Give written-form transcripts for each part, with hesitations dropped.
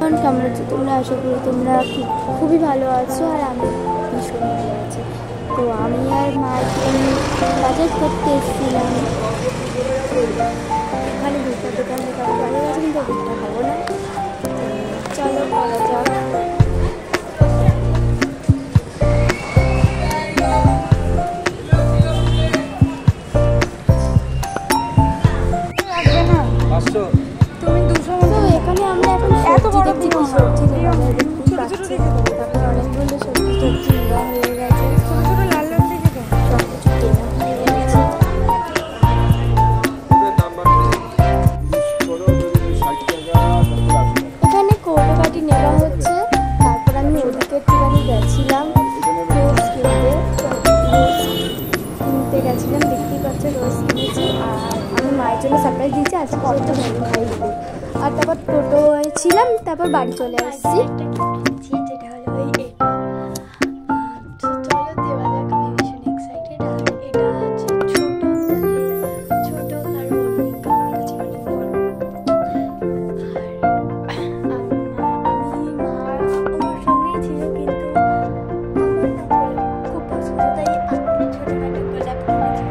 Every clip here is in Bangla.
এভরিওয়ান, কেমন আছো তোমরা? আশা করি তোমরা খুবই ভালো আছো আর আমি ভীষণ ভালো আছি। তো আমি আর মা বাজার করতে এসেছিলাম। এখানে দুটো দোকান থেকে বাজার আছে, কিন্তু ওদিকটা খাবো না। চলো করা যাক। তুমি 200 মতো এখানে আমরা এখন এত বড় জিনিস সবজি নেওয়া তারপরে অনেকগুলো সবজি নেওয়া হয়ে গেছে। ছোটো ছোটো লাল লাল থেকে সব কিছু কেনা হয়ে গেছে। এখানে কৌটোকাটি নেওয়া হচ্ছে। তারপর আমি ওদিকে একটুখানি গেছিলাম রোজ কিনতে গেছিলাম। দেখতেই পাচ্ছ রোজ কিনেছি। আর আমি মায়ের জন্য সারপ্রাইজ দিয়েছি, আজকে কত ভালো খাই। আর তারপর টোটো ছিলাম, তারপর বাড়ি চলে আসছি। যেটা হলো চলো দেওয়া যাক। আমি ভীষণ এক্সাইটেড। আর এটা হচ্ছে ছোট আর আমার কাছে অনেক বড়। আর আমি মা আমার সঙ্গেই ছিল, কিন্তু আমার খুব পছন্দ, তাই আমি ছোটখাটো গোলাপ কিনেছি।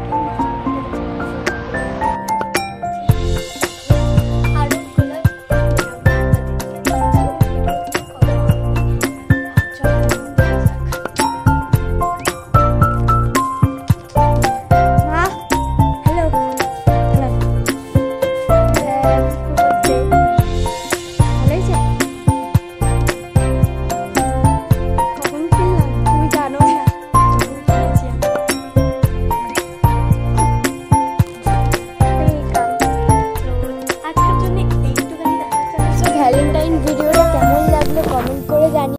ভ্যালেন্টাইন ভিডিওটা কেমন লাগলো কমেন্ট করে জানি।